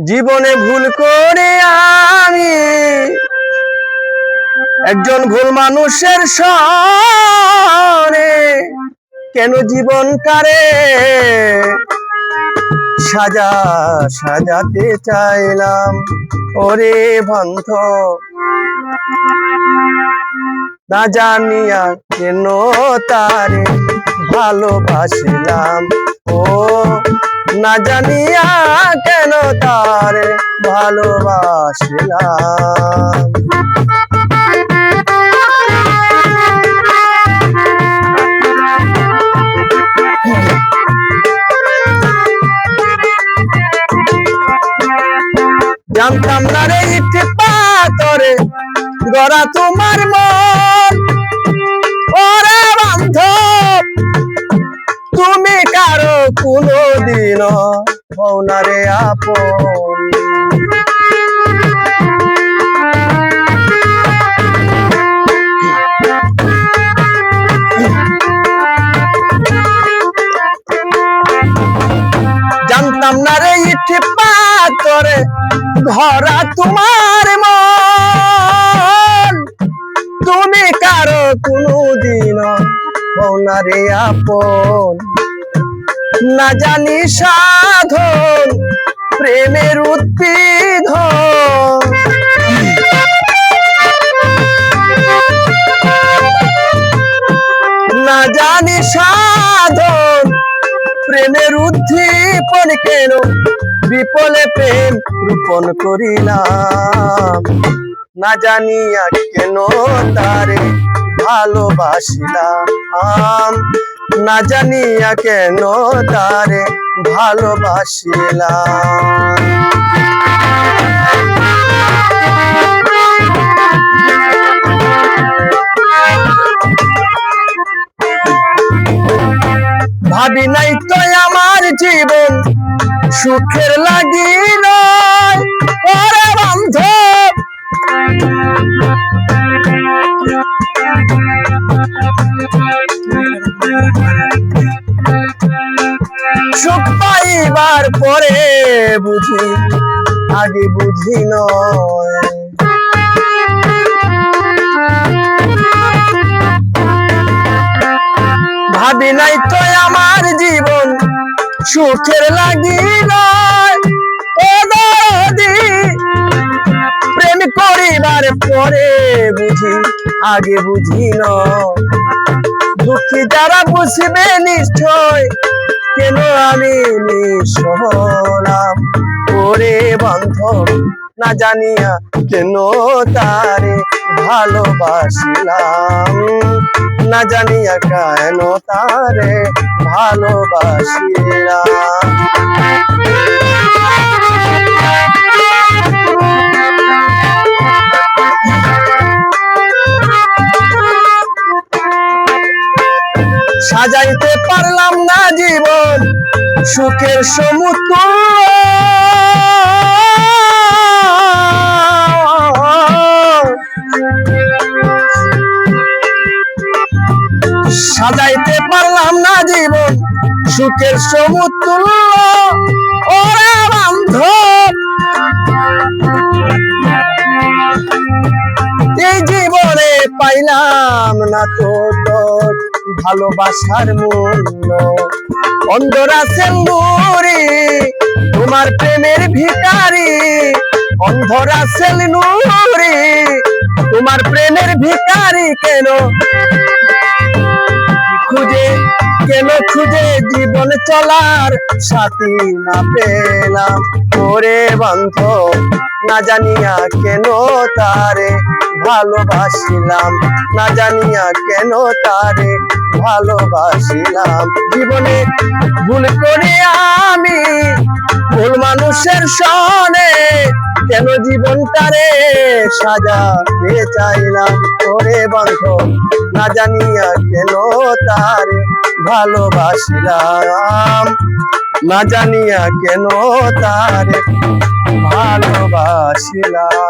জীবনে ভুল করে আমি একজন ভুল মানুষের সনে কেন জীবনটারে সাজাতে চাইলাম। ওরে বান্ধব, না জানিয়া কেন তারে ভালোবাসিলাম। ও না জানিয়া কেন তারে ভালোবাসিলাম। জানতাম না রে ইট পাথরে গড়া তোমার মন। ওরে বান্ধব, তুমি কারো কোনদিন হও না রে আপন। জানতাম না রে ইট পাথরে ঘরা তোমার মন। তুমি কারো কোনদিন হও না রে আপন। না জানি সাধন প্রেমের উদ্ভিদন, না জানি সাধন প্রেমের উদ্দীপন কেন বিপলে প্রেম রূপন করিলাম। না জানিয়া কেন তারে ভালোবাসিলাম। না জানিয়া কেন তারে ভালোবাসিলাম। ভাবি নাই তো আমার জীবন সুখের লাগিল। ওরে বান্ধব, সুখ পাইবার পরে বুঝি আগে বুঝি নয়। ভাবি নাই তো আমার জীবন সুখের লাগিল। ও দাদি, প্রেম করিবার পরে বুঝি আগে বুঝি নয়। দুঃখী যারা বুঝবে নিশ্চয় কেন আমি নিঃস্ব হলাম। ওরে বান্ধব, না জানিয়া কেন তারে ভালোবাসিলাম। না জানিয়া কেন তারে ভালোবাসিলাম। সাজাইতে পারলাম না জীবন সুখের সমুদ্র। সাজাইতে পারলাম না জীবন সুখের সমুদ্র। ওরে বান্ধব, এই জীবনে পাইলাম না তো তোর ভালোবাসার মূল্য। অন্ধরা সেলুরি তোমার প্রেমের ভিখারি। অন্ধরা সেলুরি তোমার প্রেমের ভিখারি কেন খুঁজে জীবন চলার সাথী না পেলাম। ওরে বান্ধব, না জানিয়া কেন তারে ভালোবাসিলাম। না জানিয়া কেন তারে ভালোবাসিলাম। জীবনে ভুল করে আমি ভুল মানুষের সনে কেন জীবনটারে সাজাতে চাইলাম। ওরে বান্ধব, না জানিয়া কেন তারে ভালোবাসিলাম। না জানিয়া কেন তারে ভালোবাসিলাম।